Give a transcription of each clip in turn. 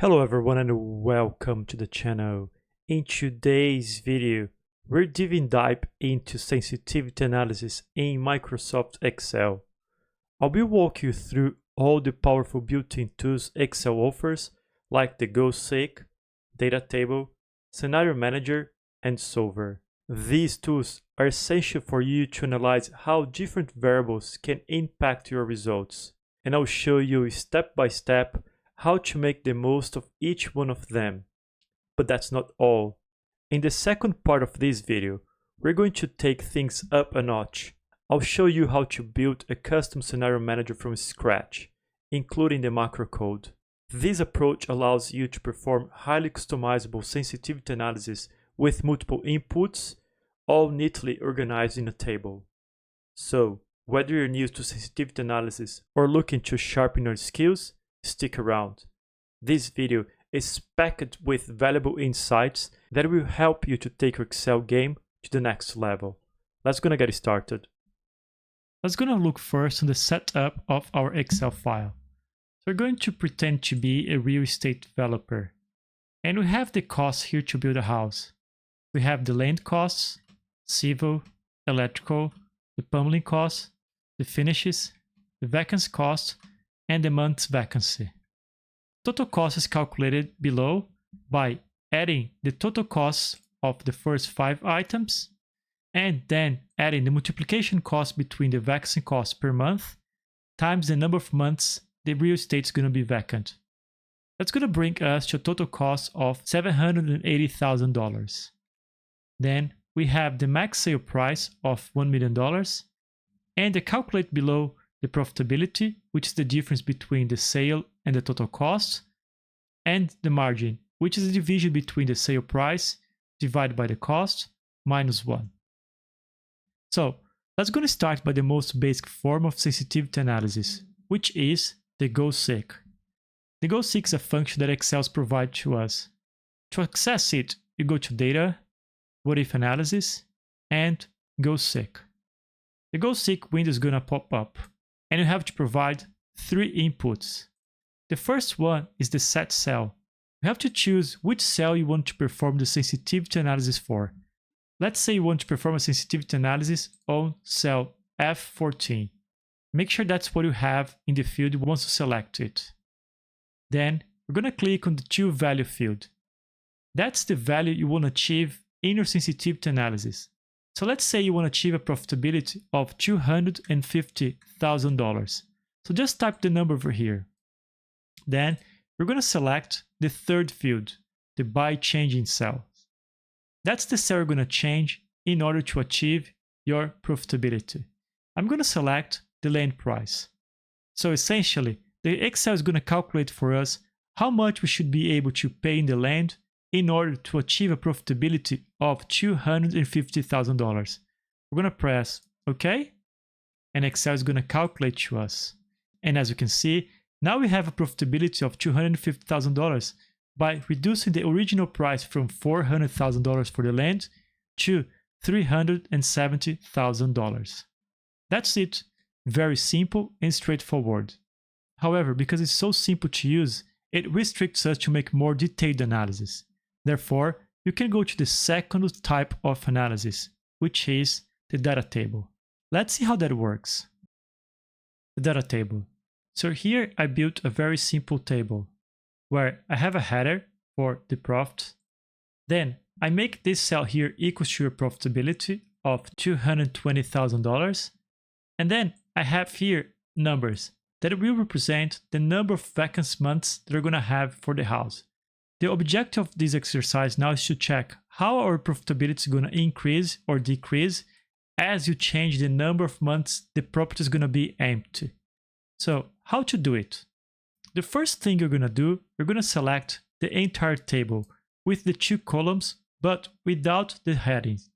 Hello everyone and welcome to the channel. In today's video, we're diving deep into sensitivity analysis in Microsoft Excel. I will walk you through all the powerful built-in tools Excel offers, like the Go Seek, Data Table, Scenario Manager, and Solver. These tools are essential for you to analyze how different variables can impact your results, and I'll show you step by step how to make the most of each one of them. But that's not all. In the second part of this video, we're going to take things up a notch. I'll show you how to build a custom scenario manager from scratch, including the macro code. This approach allows you to perform highly customizable sensitivity analysis with multiple inputs, all neatly organized in a table. So, whether you're new to sensitivity analysis or looking to sharpen your skills, stick around. This video is packed with valuable insights that will help you to take your Excel game to the next level. Let's gonna get started. Let's gonna look first on the setup of our Excel file. So we're going to pretend to be a real estate developer. And we have the costs here to build a house. We have the land costs, civil, electrical, the plumbing costs, the finishes, the vacancy cost, and the month's vacancy. Total cost is calculated below by adding the total costs of the first 5 items and then adding the multiplication cost between the vacancy cost per month times the number of months the real estate is going to be vacant. That's going to bring us to a total cost of $780,000. Then we have the max sale price of $1 million and the calculate below the profitability, which is the difference between the sale and the total cost, and the margin, which is the division between the sale price divided by the cost minus 1. So let's go to start by the most basic form of sensitivity analysis, which is the Go Seek. The Go Seek is a function that Excel provides to us. To access it, you go to Data, What If Analysis, and Go Seek. The Go Seek window is going to pop up, and you have to provide 3 inputs. The first one is the set cell. You have to choose which cell you want to perform the sensitivity analysis for. Let's say you want to perform a sensitivity analysis on cell F14. Make sure that's what you have in the field once you select it. Then we're going to click on the To Value field. That's the value you want to achieve in your sensitivity analysis. So let's say you want to achieve a profitability of $250,000. So just type the number over here. Then we're going to select the third field, the By Changing Cell. That's the cell you're going to change in order to achieve your profitability. I'm going to select the land price. So essentially, the Excel is going to calculate for us how much we should be able to pay in the land in order to achieve a profitability of $250,000. We're going to press OK, and Excel is going to calculate to us. And as you can see, now we have a profitability of $250,000 by reducing the original price from $400,000 for the land to $370,000. That's it. Very simple and straightforward. However, because it's so simple to use, it restricts us to make more detailed analysis. Therefore, you can go to the second type of analysis, which is the data table. Let's see how that works. The data table. So here I built a very simple table where I have a header for the profit. Then I make this cell here equal to your profitability of $220,000. And then I have here numbers that will represent the number of vacancy months that we're going to have for the house. The objective of this exercise now is to check how our profitability is going to increase or decrease as you change the number of months the property is going to be empty. So how to do it? The first thing you're going to do, you're going to select the entire table with the 2 columns but without the headings.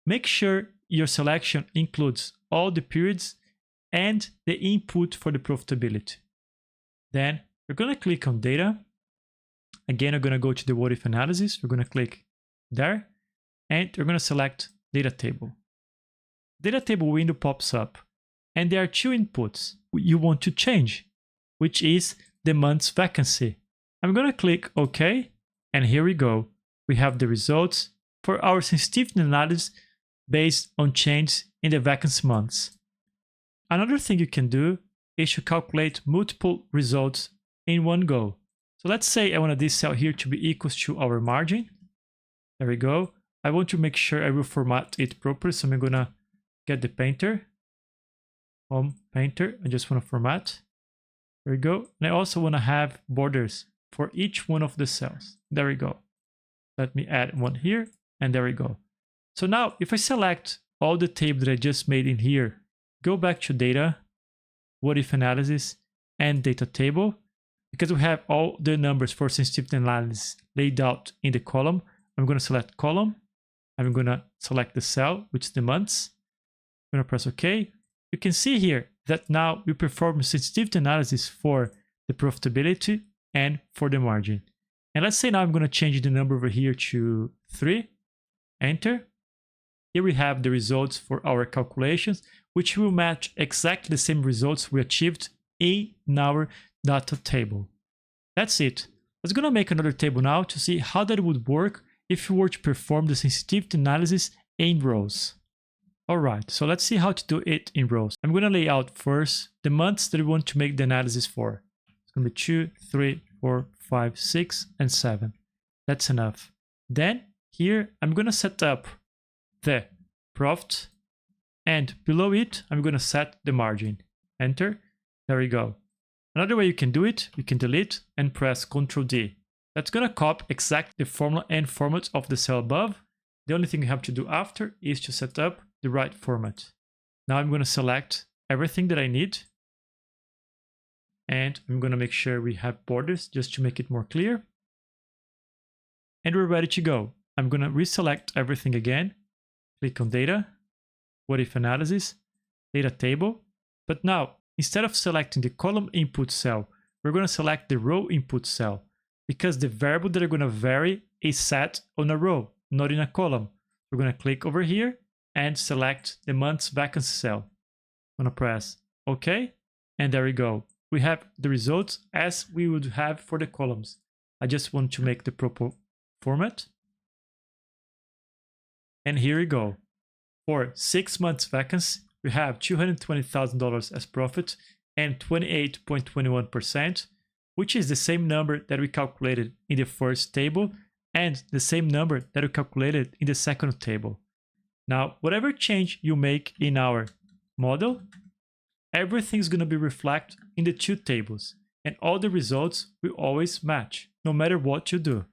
Make sure your selection includes all the periods and the input for the profitability. Then you're going to click on Data. Again, you're going to go to the What If Analysis. You're going to click there, and you're going to select Data Table. Data Table window pops up, and there are 2 inputs you want to change, which is the month's vacancy. I'm going to click OK, and here we go. We have the results for our sensitivity analysis based on change in the vacancy months. Another thing you can do is to calculate multiple results in one go. So let's say I want this cell here to be equal to our margin. There we go. I want to make sure I will format it properly, so I'm going to get the painter. Home painter, I just want to format. There we go. And I also want to have borders for each one of the cells. There we go. Let me add one here, and there we go. So now if I select all the table that I just made in here, go back to data, what if analysis, and data table, because we have all the numbers for sensitivity analysis laid out in the column. I'm going to select column. I'm going to select the cell, which is the months. I'm going to press OK. You can see here that now we perform sensitivity analysis for the profitability and for the margin. And let's say now I'm going to change the number over here to 3. Enter. Here we have the results for our calculations, which will match exactly the same results we achieved in our data table. That's it. Let's going to make another table now to see how that would work if we were to perform the sensitivity analysis in rows. Alright, so let's see how to do it in rows. I'm going to lay out first the months that we want to make the analysis for. It's going to be 2, 3, 4, 5, 6, and 7. That's enough. Then here I'm going to set up the profit, and below it I'm going to set the margin. Enter. There we go. Another way you can do it, you can delete and press Ctrl D. That's going to copy exactly the formula and format of the cell above. The only thing you have to do after is to set up the right format. Now I'm going to select everything that I need, and I'm going to make sure we have borders just to make it more clear. And we're ready to go. I'm going to reselect everything again. Click on data, what if analysis, data table. But now, instead of selecting the column input cell, we're going to select the row input cell, because the variable that are going to vary is set on a row, not in a column. We're going to click over here and select the month's vacancy cell. I'm going to press OK, and there we go. We have the results as we would have for the columns. I just want to make the proper format. And here we go. For 6 months vacancy, we have $220,000 as profit and 28.21%, which is the same number that we calculated in the first table and the same number that we calculated in the second table. Now, whatever change you make in our model, everything is going to be reflected in the two tables, and all the results will always match, no matter what you do.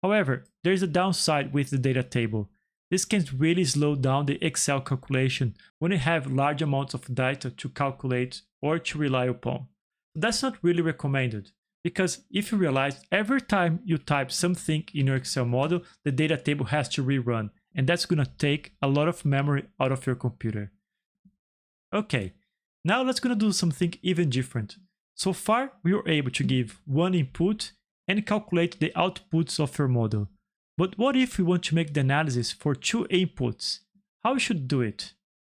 However, there is a downside with the data table. This can really slow down the Excel calculation when you have large amounts of data to calculate or to rely upon. That's not really recommended, because if you realize every time you type something in your Excel model, the data table has to rerun, and that's going to take a lot of memory out of your computer. Okay, now let's going to do something even different. So far, we were able to give one input and calculate the outputs of your model. But what if we want to make the analysis for 2 inputs? How we should do it?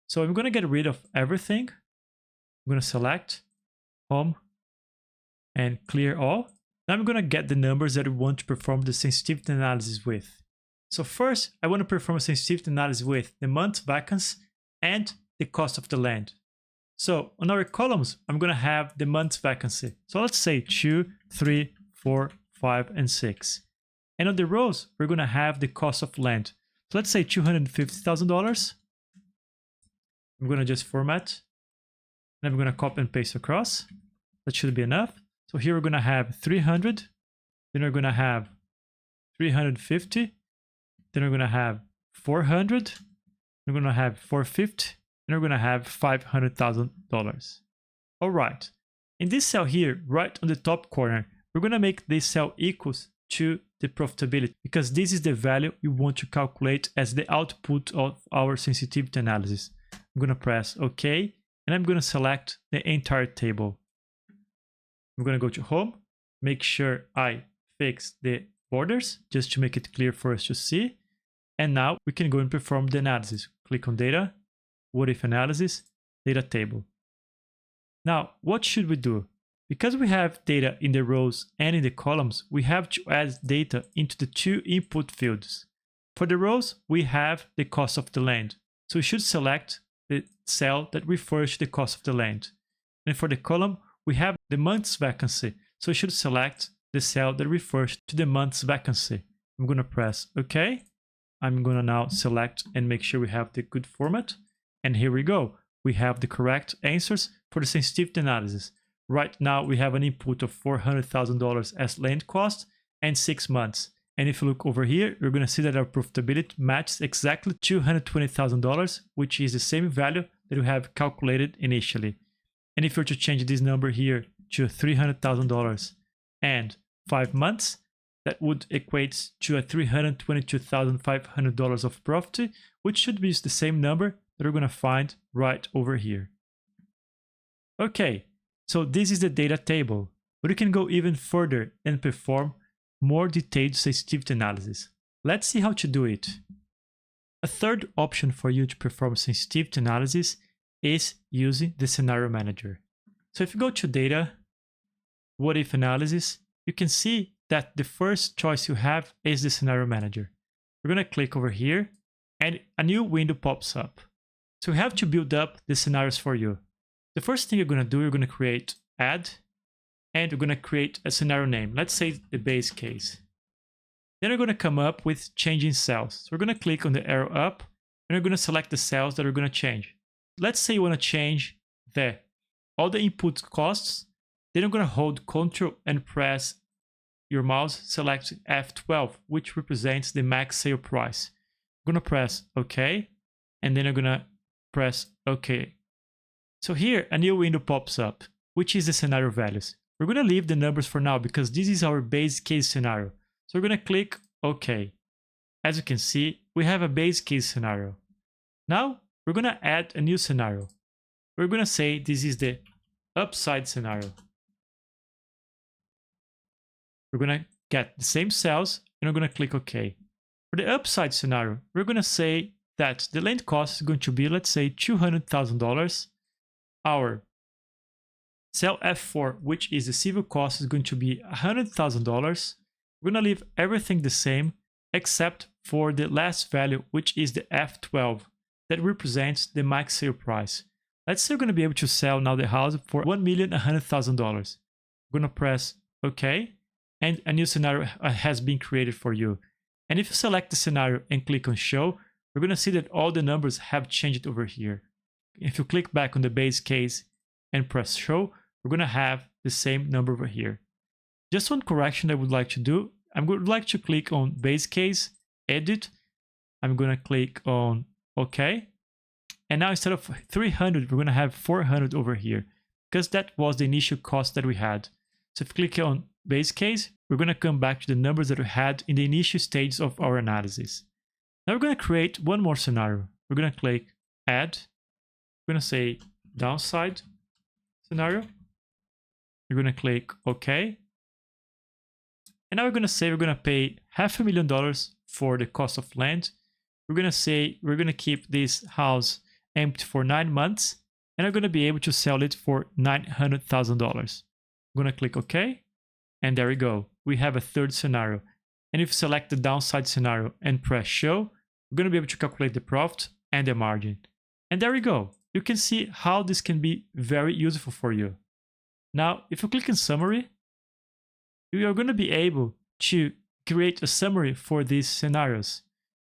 So I'm going to get rid of everything. I'm going to select Home and clear all. Now I'm going to get the numbers that we want to perform the sensitivity analysis with. So first, I want to perform a sensitivity analysis with the month vacancy and the cost of the land. So on our columns, I'm going to have the month's vacancy. So let's say 2, 3, 4, 5, and 6. And on the rows, we're going to have the cost of land. So let's say $250,000. I'm going to just format. And I'm going to copy and paste across. That should be enough. So here we're going to have 300. Then we're going to have 350. Then we're going to have 400. We're going to have 450. And we're going to have $500,000. All right. In this cell here, right on the top corner, we're going to make this cell equals to the profitability, because this is the value we want to calculate as the output of our sensitivity analysis. I'm going to press OK, and I'm going to select the entire table. I'm going to go to Home, make sure I fix the borders just to make it clear for us to see. And now we can go and perform the analysis. Click on Data, What If Analysis, Data Table. Now, what should we do? Because we have data in the rows and in the columns, we have to add data into the two input fields. For the rows, we have the cost of the land. So we should select the cell that refers to the cost of the land. And for the column, we have the month's vacancy. So we should select the cell that refers to the month's vacancy. I'm going to press OK. I'm going to now select and make sure we have the good format. And here we go. We have the correct answers for the sensitivity analysis. Right now, we have an input of $400,000 as land cost and 6 months. And if you look over here, you're going to see that our profitability matches exactly $220,000, which is the same value that we have calculated initially. And if you were to change this number here to $300,000 and 5 months, that would equate to a $322,500 of profit, which should be the same number that we're going to find right over here. Okay, so this is the data table, but we can go even further and perform more detailed sensitivity analysis. Let's see how to do it. A third option for you to perform sensitivity analysis is using the scenario manager. So if you go to data, what if analysis, you can see that the first choice you have is the scenario manager. We're going to click over here and a new window pops up. So we have to build up the scenarios for you. The first thing you're going to do, you're going to create add, and we're going to create a scenario name. Let's say the base case. Then we're going to come up with changing cells. So we're going to click on the arrow up and we're going to select the cells that we're going to change. Let's say you want to change all the input costs. Then you're going to hold Ctrl and press your mouse, select F12, which represents the max sale price. I'm going to press OK, and then I'm going to press OK. So here a new window pops up, which is the scenario values. We're going to leave the numbers for now because this is our base case scenario. So we're going to click OK. As you can see, we have a base case scenario. Now we're going to add a new scenario. We're going to say this is the upside scenario. We're going to get the same cells and we're going to click OK. For the upside scenario, we're going to say that the land cost is going to be, let's say, $200,000. Our cell F4, which is the civil cost, is going to be $100,000. We're going to leave everything the same except for the last value, which is the F12, that represents the max sale price. Let's say we're going to be able to sell now the house for $1,100,000. We're going to press OK, and a new scenario has been created for you. And if you select the scenario and click on show, we're going to see that all the numbers have changed over here. If you click back on the base case and press show, we're going to have the same number over here. Just one correction I would like to do. I would like to click on base case, edit. I'm going to click on OK. And now instead of 300, we're going to have 400 over here because that was the initial cost that we had. So if you click on base case, we're going to come back to the numbers that we had in the initial stages of our analysis. Now we're going to create one more scenario. We're going to click add. We're going to say downside scenario. We're going to click OK. And now we're going to say we're going to pay $500,000 for the cost of land. We're going to say we're going to keep this house empty for 9 months. And we're going to be able to sell it for $900,000. I'm going to click OK. And there we go. We have a third scenario. And if you select the downside scenario and press show, we're going to be able to calculate the profit and the margin. And there we go. You can see how this can be very useful for you. Now, if you click in summary, you are going to be able to create a summary for these scenarios.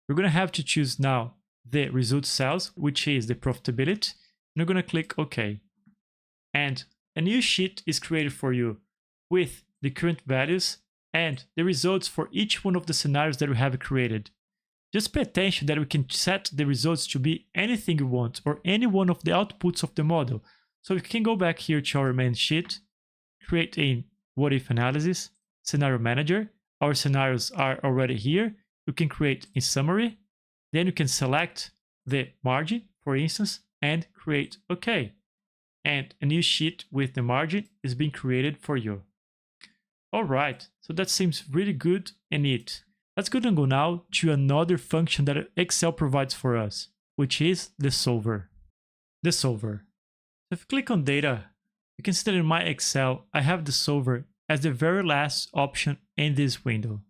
We're going to have to choose now the result cells, which is the profitability. And we're going to click OK. And a new sheet is created for you with the current values and the results for each one of the scenarios that we have created. Just pay attention that we can set the results to be anything you want or any one of the outputs of the model. So we can go back here to our main sheet, create a what if analysis, scenario manager. Our scenarios are already here. You can create a summary. Then you can select the margin, for instance, and create OK. And a new sheet with the margin is being created for you. All right, so that seems really good and neat. Let's go and go now to another function that Excel provides for us, which is the solver. The solver. So if you click on data, you can see that in my Excel, I have the solver as the very last option in this window.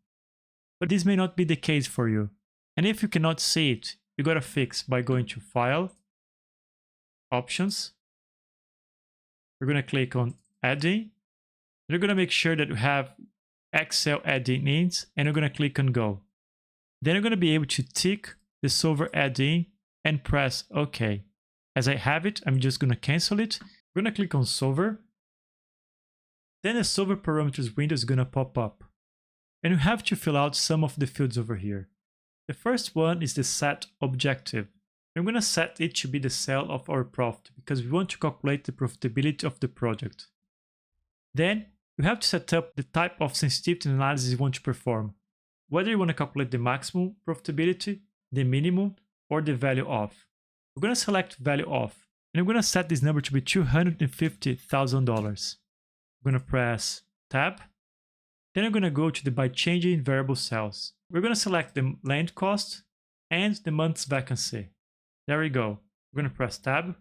But this may not be the case for you. And if you cannot see it, you gotta fix by going to File, Options. We're gonna click on Add-in. You're gonna make sure that you have Excel add-ins, and you're gonna click on Go. Then you're gonna be able to tick the solver add-in and press OK. As I have it, I'm just gonna cancel it. We're gonna click on Solver. Then the Solver Parameters window is gonna pop up. And you have to fill out some of the fields over here. The first one is the Set Objective. I'm gonna set it to be the cell of our profit because we want to calculate the profitability of the project. Then you have to set up the type of sensitivity analysis you want to perform. Whether you want to calculate the maximum profitability, the minimum, or the value of. We're going to select value of, and I'm going to set this number to be $250,000. I'm going to press Tab. Then I'm going to go to the by changing variable cells. We're going to select the land cost and the month's vacancy. There we go. We're going to press Tab,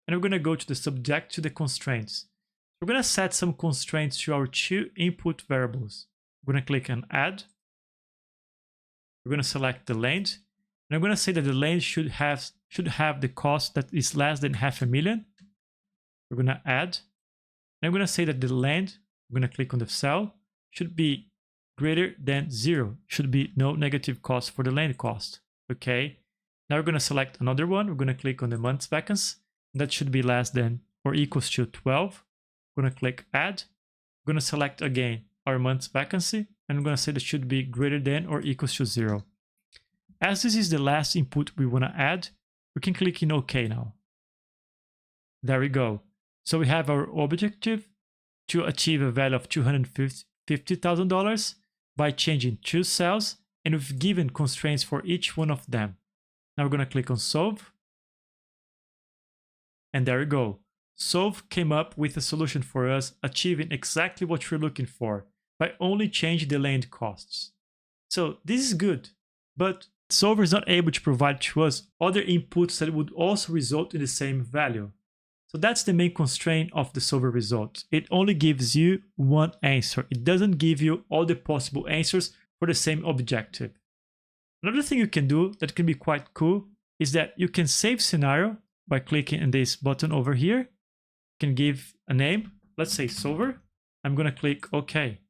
and we're going to go to the subject to the constraints. We're going to set some constraints to our two input variables. We're going to click on Add. We're going to select the land, and I'm going to say that the land should have the cost that is less than $500,000. We're going to add, and I'm going to say that the land, I'm going to click on the cell, should be greater than 0. Should be no negative cost for the land cost. Okay. Now we're going to select another one. We're going to click on the month's vacancy. That should be less than or equals to 12. We're going to click Add. We're going to select again our month's vacancy, and I'm going to say that should be greater than or equals to 0. As this is the last input we want to add, we can click in OK now. There we go. So we have our objective to achieve a value of $250,000 by changing two cells, and we've given constraints for each one of them. Now we're going to click on Solve. And there we go. Solve came up with a solution for us, achieving exactly what we're looking for by only changing the land costs. So this is good, but Solver is not able to provide to us other inputs that would also result in the same value. So that's the main constraint of the Solver result. It only gives you one answer. It doesn't give you all the possible answers for the same objective. Another thing you can do that can be quite cool is that you can save scenario by clicking on this button over here. You can give a name, let's say Solver. I'm going to click OK.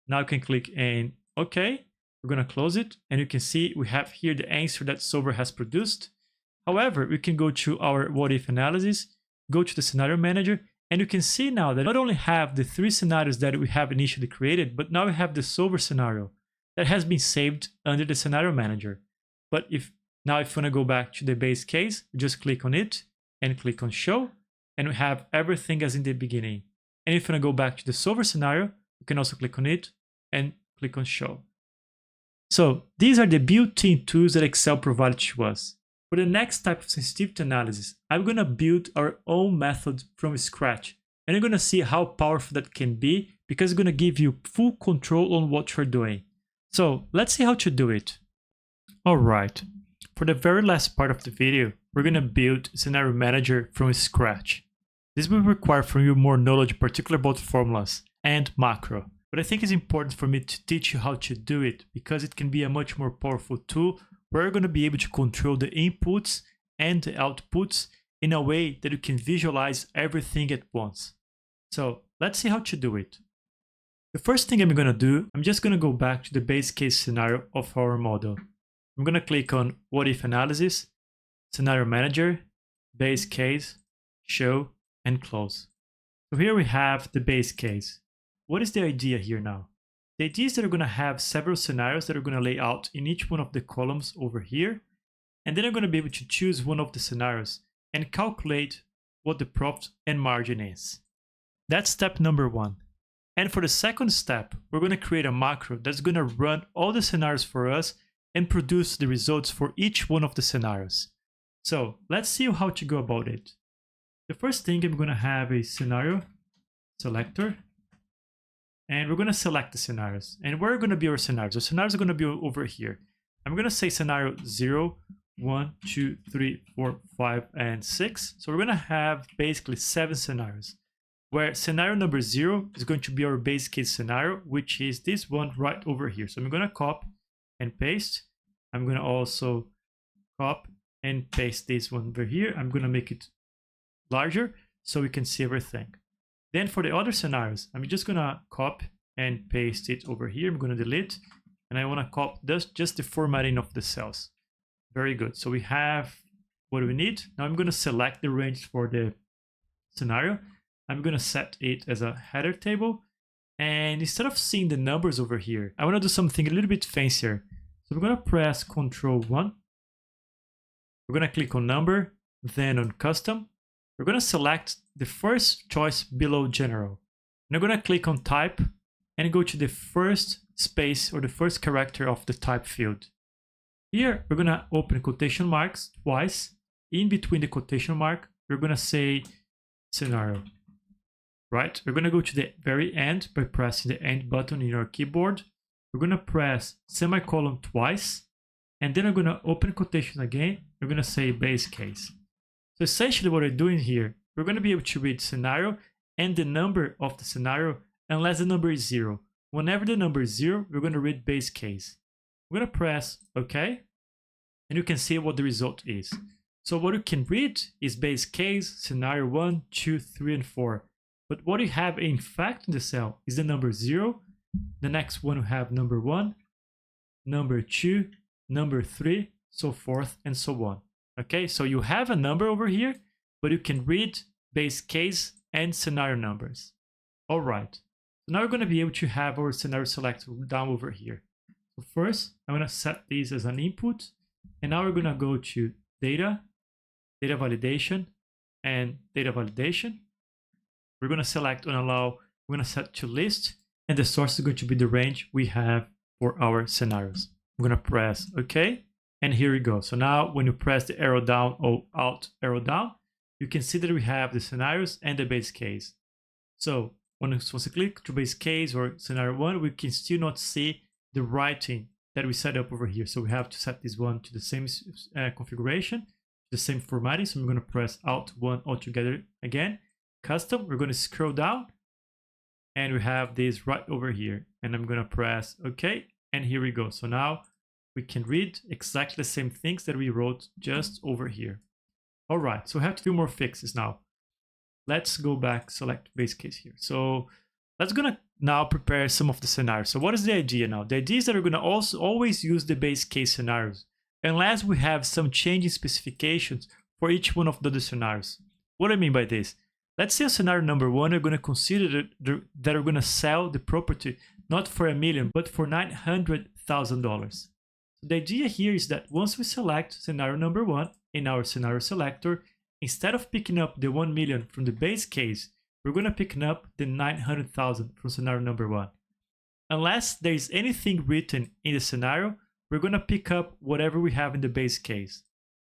Now you can click in OK. We're going to close it, and you can see we have here the answer that Solver has produced. However, we can go to our what if analysis, go to the scenario manager, and you can see now that not only have the 3 scenarios that we have initially created, but now we have the Solver scenario that has been saved under the scenario manager. But if you want to go back to the base case, you just click on it and click on show, and we have everything as in the beginning. And if you want to go back to the Solver scenario, you can also click on it and click on show. So these are the built-in tools that Excel provided to us. For the next type of sensitivity analysis, I'm going to build our own method from scratch. And you're going to see how powerful that can be, because it's going to give you full control on what you're doing. So let's see how to do it. All right. For the very last part of the video, we're going to build Scenario Manager from scratch. This will require from you more knowledge, particularly about formulas and macro. But I think it's important for me to teach you how to do it, because it can be a much more powerful tool where you're going to be able to control the inputs and the outputs in a way that you can visualize everything at once. So let's see how to do it. The first thing I'm going to do, I'm just going to go back to the base case scenario of our model. I'm going to click on What If Analysis, Scenario Manager, Base Case, Show, and Close. So here we have the base case. What is the idea here now? The idea is that we're going to have several scenarios that are going to lay out in each one of the columns over here. And then I'm going to be able to choose one of the scenarios and calculate what the profit and margin is. That's step number 1. And for the second step, we're going to create a macro that's going to run all the scenarios for us and produce the results for each one of the scenarios. So let's see how to go about it. The first thing, I'm going to have a scenario selector. And we're going to select the scenarios. And where are going to be our scenarios? The scenarios are going to be over here. I'm going to say scenario 0, 1, 2, 3, 4, 5, and 6. So we're going to have basically 7 scenarios. where scenario number 0 is going to be our base case scenario, which is this one right over here. So I'm going to copy and paste. I'm going to also copy and paste this one over here. I'm going to make it larger so we can see everything. Then for the other scenarios, I'm just going to copy and paste it over here. I'm going to delete, and I want to copy just the formatting of the cells. Very good. So we have what we need. Now I'm going to select the range for the scenario. I'm going to set it as a header table. And instead of seeing the numbers over here, I want to do something a little bit fancier. So we're going to press Ctrl 1. We're going to click on number, then on custom. We're going to select the first choice below general. And I'm going to click on type and go to the first space or the first character of the type field. Here, we're going to open quotation marks twice. In between the quotation mark, we're going to say scenario. Right? We're going to go to the very end by pressing the end button in your keyboard. We're going to press semicolon twice, and then we're going to open quotation again. We're going to say base case. So essentially what we're doing here, we're going to be able to read scenario and the number of the scenario unless the number is 0. Whenever the number is 0, we're going to read base case. We're going to press OK, and you can see what the result is. So what you can read is base case, scenario 1, 2, 3, and 4. But what you have in fact in the cell is the number 0. The next one we have number 1, number 2, number 3, so forth and so on. Okay, so you have a number over here, but you can read base case and scenario numbers. All right, so now we're going to be able to have our scenario selector down over here. So first, I'm going to set these as an input, and now we're going to go to data, data validation, and data validation. We're going to select on allow, we're going to set to list, and the source is going to be the range we have for our scenarios. I'm going to press OK, and here we go. So now when you press the arrow down or Alt arrow down, you can see that we have the scenarios and the base case. So once we click to base case or scenario 1, we can still not see the writing that we set up over here. So we have to set this one to the same configuration, the same formatting. So I'm going to press Alt 1 altogether again. Custom, we're going to scroll down, and we have this right over here, and I'm going to press OK, and here we go. So now we can read exactly the same things that we wrote just over here. All right, so we have a few more fixes now. Let's go back, select base case here. So let's gonna now prepare some of the scenarios. So what is the idea now? The idea is that we're gonna also always use the base case scenarios unless we have some change in specifications for each one of the other scenarios. What do I mean by this? Let's say scenario number 1, we're going to consider that we're going to sell the property not for $1 million, but for $900,000. The idea here is that once we select scenario number 1 in our scenario selector, instead of picking up the 1 million from the base case, we're going to pick up the 900,000 from scenario number 1. Unless there is anything written in the scenario, we're going to pick up whatever we have in the base case.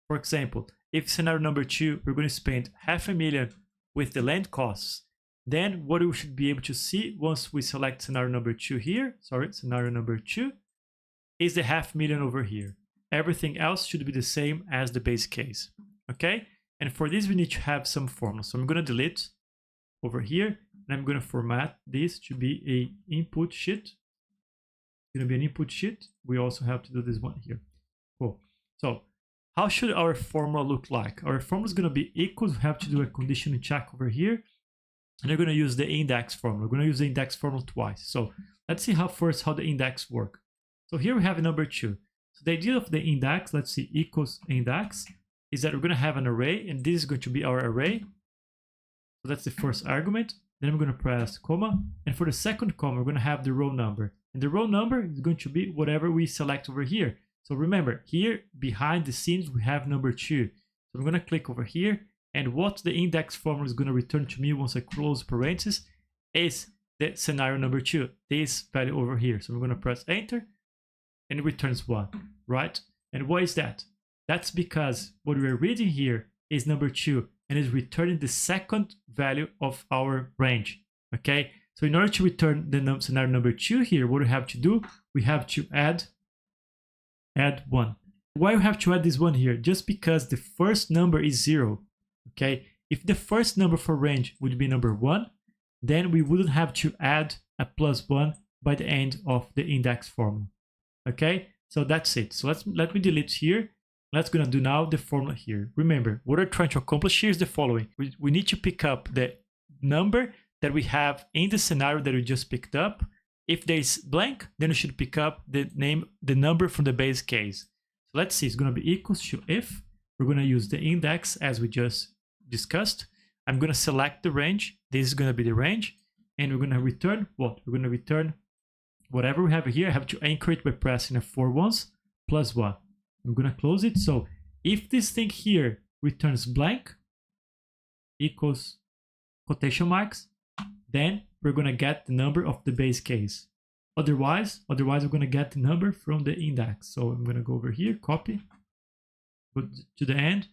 For example, if scenario number 2, we're going to spend $500,000 with the land costs, then what we should be able to see once we select scenario number 2 here, scenario number 2, is the $500,000 over here. Everything else should be the same as the base case, okay? And for this, we need to have some formula. So I'm going to delete over here, and I'm going to format this to be an input sheet. It's going to be an input sheet. We also have to do this one here. Cool. So how should our formula look like? Our formula is going to be equals. We have to do a conditional check over here. And we're going to use the index formula. We're going to use the index formula twice. So let's see how the index work. So here we have number 2. So the idea of the index, let's see, equals index, is that we're going to have an array, and this is going to be our array. So that's the first argument. Then I'm going to press comma. And for the second comma, we're going to have the row number. And the row number is going to be whatever we select over here. So remember, here behind the scenes, we have number 2. So I'm going to click over here. And what the index formula is going to return to me once I close parentheses is the scenario number 2, this value over here. So I'm going to press enter, and it returns 1, right? And why is that? That's because what we're reading here is number 2, and is returning the second value of our range, okay? So in order to return the scenario number 2 here, what we have to do, we have to add 1. Why we have to add this 1 here? Just because the first number is 0, okay? If the first number for range would be number 1, then we wouldn't have to add a +1 by the end of the index formula. Okay, so that's it. So let me delete here. Let's gonna do now the formula here. Remember, what we're trying to accomplish here is the following. We need to pick up the number that we have in the scenario that we just picked up. If there's blank, then we should pick up the number from the base case. So let's see, it's gonna be equals to if. We're gonna use the index as we just discussed. I'm gonna select the range. This is gonna be the range. And we're gonna return what? We're gonna return whatever we have here. I have to anchor it by pressing a 4 once plus 1. I'm gonna close it. So if this thing here returns blank equals quotation marks, then we're gonna get the number of the base case. Otherwise we're gonna get the number from the index. So I'm gonna go over here, copy, go to the end,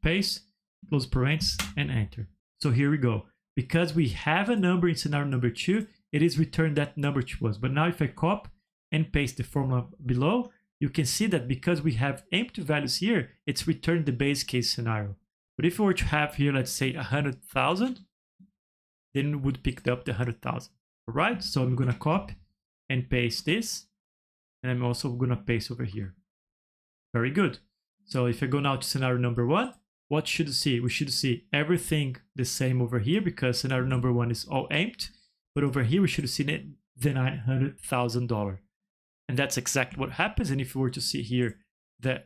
paste, close parentheses, and enter. So here we go. Because we have a number in scenario number 2, it is returned that number to us. But now if I copy and paste the formula below, you can see that because we have empty values here, it's returned the base case scenario. But if we were to have here, let's say 100,000, then we would pick up the 100,000. All right, so I'm gonna copy and paste this. And I'm also gonna paste over here. Very good. So if I go now to scenario number 1, what should we see? We should see everything the same over here because scenario number 1 is all empty. But over here, we should have seen the $900,000. And that's exactly what happens. And if we were to see here the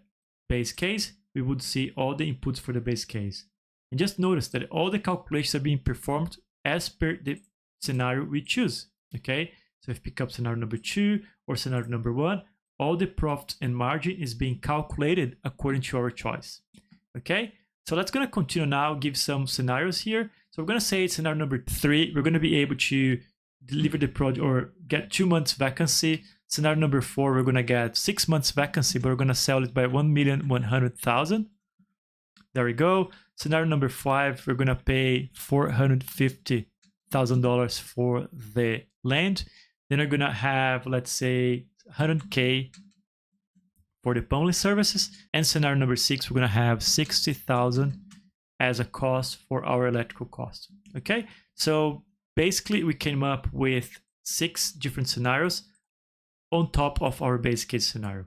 base case, we would see all the inputs for the base case. And just notice that all the calculations are being performed as per the scenario we choose. Okay, so if we pick up scenario number 2 or scenario number 1, all the profit and margin is being calculated according to our choice. Okay, so let's gonna continue now, give some scenarios here. So we're gonna say scenario number 3, we're gonna be able to deliver the project or get 2 months vacancy. Scenario number 4, we're gonna get 6 months vacancy, but we're gonna sell it by 1,100,000. There we go. Scenario number 5, we're gonna pay $450,000 for the land. Then we're gonna have, let's say, 100K for the plumbing services. And scenario number 6, we're gonna have 60,000 as a cost for our electrical cost. Okay, so basically we came up with 6 different scenarios on top of our base case scenario.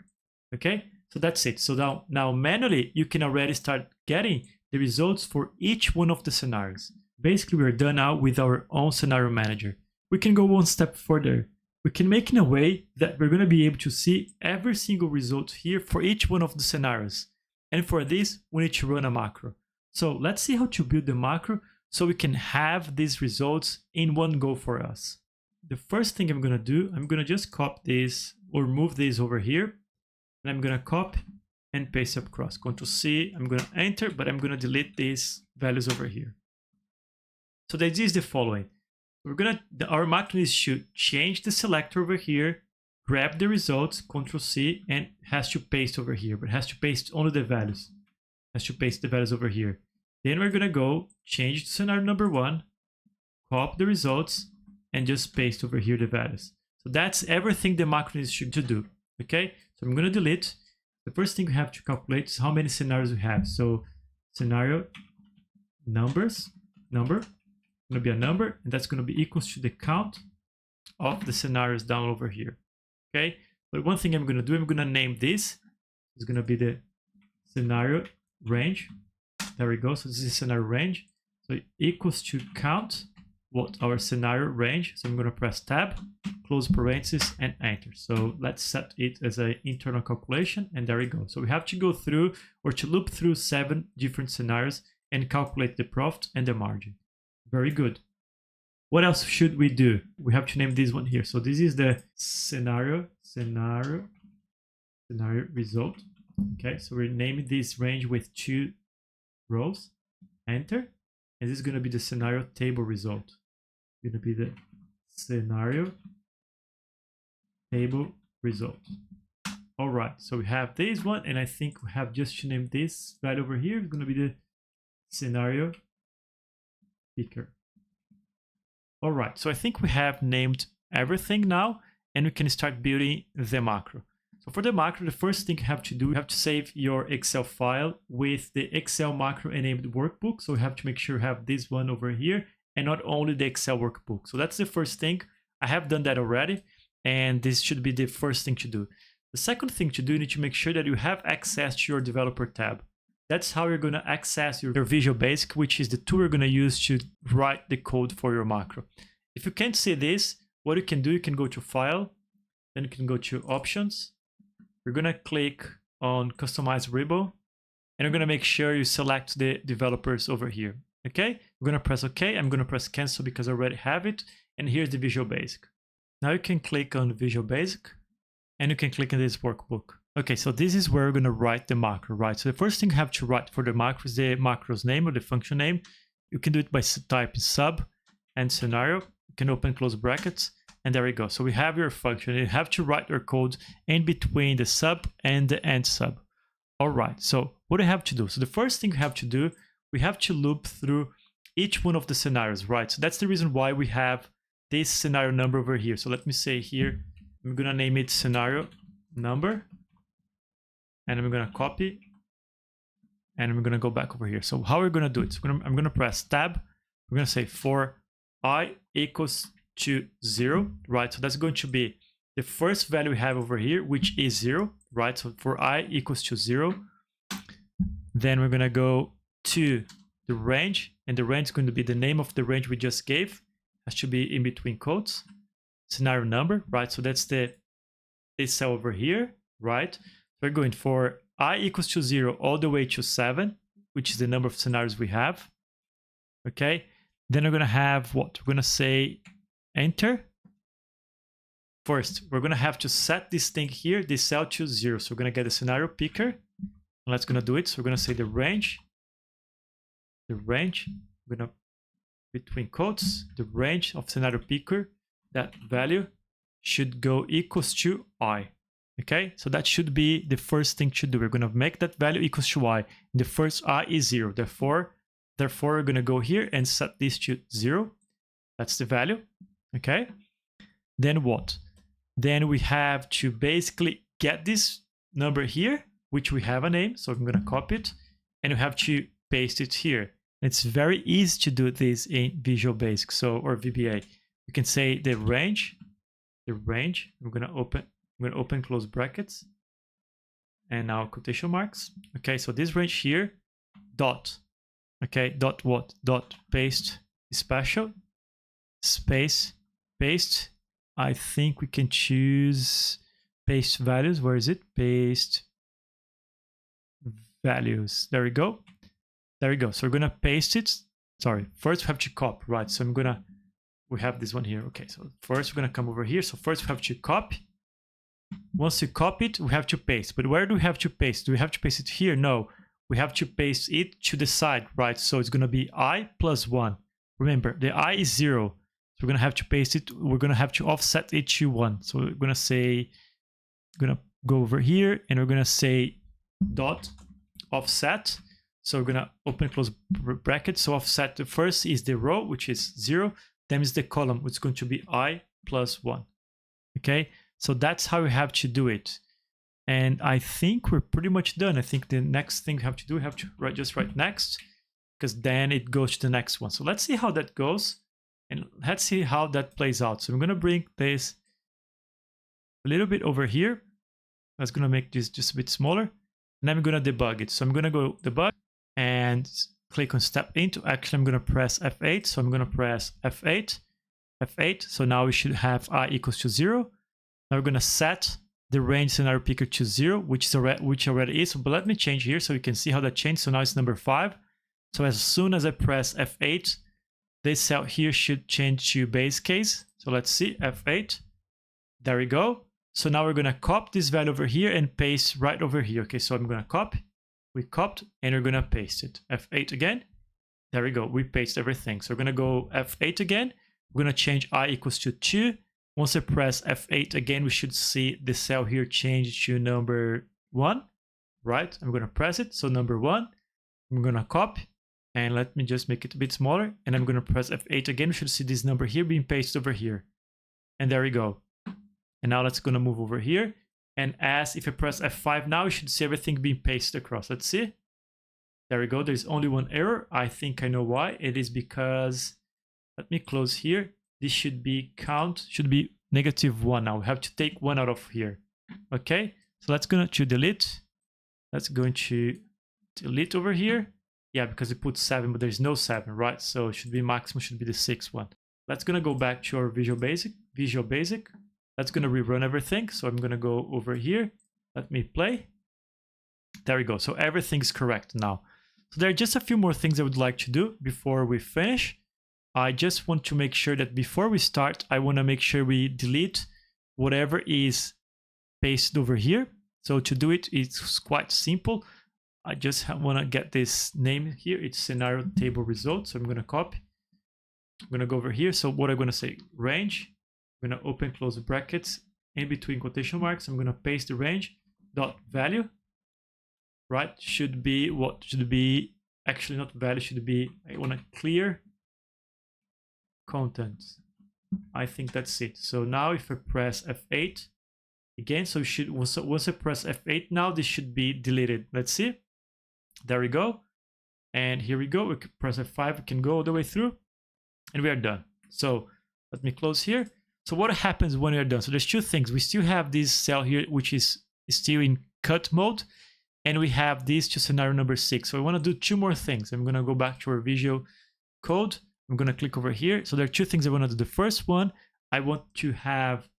Okay, so that's it. So now manually you can already start getting the results for each one of the scenarios. Basically we're done now with our own scenario manager. We can go one step further. We can make in a way that we're going to be able to see every single result here for each one of the scenarios. And for this, we need to run a macro. So let's see how to build the macro so we can have these results in one go for us. The first thing I'm going to do, I'm going to just copy this or move this over here. And I'm going to copy and paste across. Ctrl C, I'm going to enter, but I'm going to delete these values over here. So the idea is the following. Our macro is to change the selector over here, grab the results, Ctrl C, and has to paste over here, but has to paste only the values. Has to paste the values over here. Then we're gonna go change to scenario number 1, copy the results, and just paste over here the values. So that's everything the macro needs to do. Okay, so I'm gonna delete. The first thing we have to calculate is how many scenarios we have. So scenario number, going to be a number, and that's going to be equals to the count of the scenarios down over here. Okay, but one thing I'm going to do, I'm going to name this. It's going to be the scenario range. There we go. So this is scenario range. So equals to count what our scenario range. So I'm going to press tab, close parentheses, and enter. So let's set it as an internal calculation, and there we go. So we have to go through or to loop through 7 different scenarios and calculate the profit and the margin. Very good. What else should we do? We have to name this one here. So this is the scenario result. Okay, so we're naming this range with 2 rows. Enter. And this is going to be the scenario table result. It's going to be the scenario table result. All right, so we have this one, and I think we have just to name this right over here. It's going to be the scenario picker. All right, so I think we have named everything now, and we can start building the macro. So for the macro, the first thing you have to do, you have to save your Excel file with the Excel macro enabled workbook. So we have to make sure you have this one over here and not only the Excel workbook. So that's the first thing. I have done that already, and this should be the first thing to do. The second thing to do, you need to make sure that you have access to your developer tab. That's how you're going to access your Visual Basic, which is the tool you're going to use to write the code for your macro. If you can't see this, what you can do, you can go to File, then you can go to Options. You're going to click on Customize Readable, and you're going to make sure you select the developers over here. Okay, we're going to press OK. I'm going to press Cancel because I already have it. And here's the Visual Basic. Now you can click on Visual Basic, and you can click on this workbook. Okay, so this is where we're going to write the macro, right? So the first thing you have to write for the macro is the macro's name or the function name. You can do it by typing sub and scenario. You can open close brackets, and there we go. So we have your function. You have to write your code in between the sub and the end sub. All right, so what do you have to do? So the first thing you have to do, we have to loop through each one of the scenarios, right? So that's the reason why we have this scenario number over here. So let me say here, I'm going to name it scenario number. And I'm going to copy, and I'm going to go back over here. So how we're going to do it? So I'm going to press tab. We're going to say for I equals to 0, right? So that's going to be the first value we have over here, which is 0, right? So for I equals to 0, then we're going to go to the range, and the range is going to be the name of the range we just gave. Has to be in between quotes. Scenario number, right? So that's this cell over here, right? We're going for I equals to 0 all the way to 7, which is the number of scenarios we have. Okay, then we're going to have what? We're going to say enter. First, we're going to have to set this thing here, this cell to 0. So we're going to get the scenario picker. And let's going to do it. So we're going to say the range. We're going to, between quotes, the range of scenario picker, that value should go equals to I. Okay, so that should be the first thing to do. We're going to make that value equals to I. The first I is 0. Therefore, we're going to go here and set this to 0. That's the value. Okay, then what? Then we have to basically get this number here, which we have a name. So I'm going to copy it, and we have to paste it here. It's very easy to do this in Visual Basic, so or VBA. You can say the range. I'm going to open close brackets, and now quotation marks. Okay, so this range here, dot. Okay, dot what? Dot paste special space paste. I think we can choose paste values. Where is it? Paste values. There we go. There we go. So we're gonna paste it. Sorry, first we have to copy, right? So we have this one here. Okay, so first we're gonna come over here. So first we have to copy. Once you copy it, we have to paste. But where do we have to paste? Do we have to paste it here? No, we have to paste it to the side, right? So it's gonna be I plus 1. Remember, the I is 0. So we're gonna have to paste it. We're gonna have to offset it to 1. So we're gonna say, go over here, and we're gonna say dot offset. So we're gonna open close bracket. So offset, the first is the row, which is 0. Then is the column, which is going to be I plus 1. Okay, so that's how we have to do it. And I think we're pretty much done. I think the next thing we have to do, we have to just write next, because then it goes to the next one. So let's see how that goes, and let's see how that plays out. So I'm gonna bring this a little bit over here. That's gonna make this just a bit smaller, and then I'm gonna debug it. So I'm gonna go debug and click on step into. Actually, I'm gonna press F8. So I'm gonna press F8, F8. So now we should have I equals to 0. Now we're gonna set the range scenario picker to 0, which already is. But let me change here so you can see how that changed. So now it's number 5. So as soon as I press F8, this cell here should change to base case. So let's see, F8. There we go. So now we're gonna copy this value over here and paste right over here. Okay, so I'm gonna copy. We copied, and we're gonna paste it. F8 again. There we go. We paste everything. So we're gonna go F8 again. We're gonna change I equals to 2. Once I press F8 again, we should see the cell here change to number 1, right? I'm gonna press it. So number 1, I'm gonna copy, and let me just make it a bit smaller. And I'm gonna press F8 again. We should see this number here being pasted over here. And there we go. And now let's gonna move over here. And if I press F5 now, you should see everything being pasted across. Let's see. There we go. There's only one error. I think I know why. It is because Let me close here. This should be count, should be -1 now. We have to take 1 out of here. Okay, so let's go to delete. Let's go to delete over here. Yeah, because we put 7, but there's no 7, right? So it should be maximum, should be the 6th one. Let's gonna go back to our Visual Basic. That's gonna rerun everything. So I'm gonna go over here. Let me play. There we go. So everything's correct now. So there are just a few more things I would like to do before we finish. I just want to make sure that before we start, I want to make sure we delete whatever is pasted over here. So to do it, it's quite simple. I just want to get this name here. It's scenario table results. So I'm going to copy. I'm going to go over here. So what I'm going to say, range. I'm going to open, close brackets in between quotation marks. I'm going to paste the range dot value. Right? Should be what should be actually not value, should be I want to clear content. I think that's it. So now if I press F8 again, so should once I press F8 now, this should be deleted. Let's see. There we go. And here we go. We can press F5, we can go all the way through, and we are done. So let me close here. So what happens when we are done? So there's two things. We still have this cell here, which is still in cut mode, and we have this to scenario number 6. So I want to do 2 more things. I'm going to go back to our Visual Code. I'm going to click over here. So there are 2 things I want to do. The first one, I want to have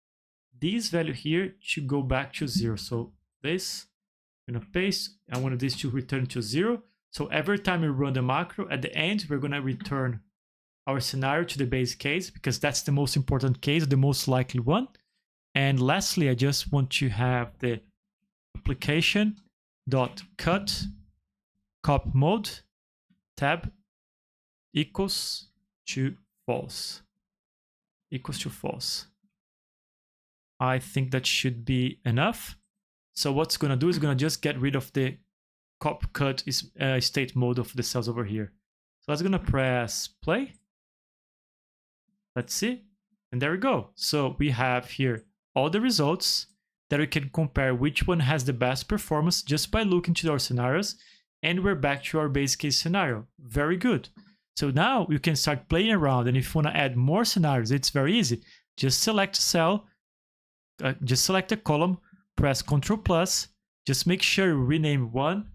this value here to go back to 0. So this, I'm going to paste. I want this to return to 0. So every time we run the macro, at the end, we're going to return our scenario to the base case, because that's the most important case, the most likely one. And lastly, I just want to have the application dot cut cop mode tab equals to false. I think that should be enough. So what's going to do is going to just get rid of the cop cut state mode of the cells over here. So let's going to press play. Let's see. And there we go. So we have here all the results that we can compare which one has the best performance just by looking to our scenarios. And we're back to our base case scenario. Very good. So now you can start playing around. And if you want to add more scenarios, it's very easy. Just select a cell, just select a column, press Ctrl+, just make sure you rename 1,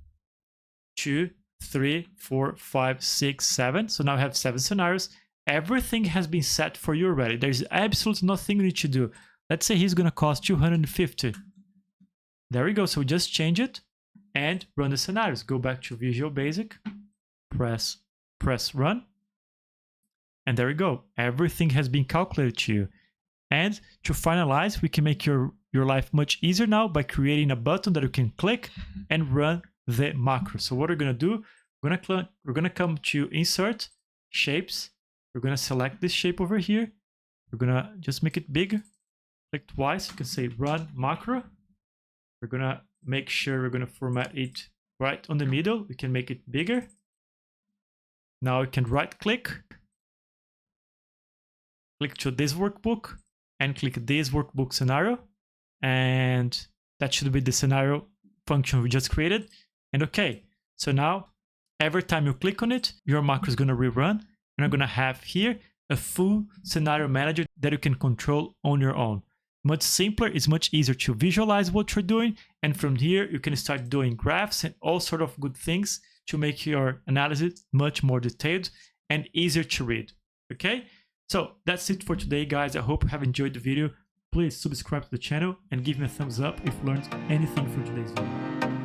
2, 3, 4, 5, 6, 7. So now I have 7 scenarios. Everything has been set for you already. There's absolutely nothing you need to do. Let's say he's going to cost 250. There we go. So we just change it and run the scenarios. Go back to Visual Basic, press run. And there we go. Everything has been calculated to you. And to finalize, we can make your life much easier now by creating a button that you can click and run the macro. So what we're going to do, we're going to come to Insert, Shapes. We're going to select this shape over here. We're going to just make it bigger. Click twice. You can say Run Macro. We're going to make sure we're going to format it right on the middle. We can make it bigger. Now we can right click. Click to this workbook and click this workbook scenario. And that should be the scenario function we just created. And okay, so now every time you click on it, your macro is going to rerun. And you're going to have here a full scenario manager that you can control on your own. Much simpler, it's much easier to visualize what you're doing. And from here, you can start doing graphs and all sort of good things to make your analysis much more detailed and easier to read. Okay, so that's it for today, guys. I hope you have enjoyed the video. Please subscribe to the channel and give me a thumbs up if you learned anything from today's video.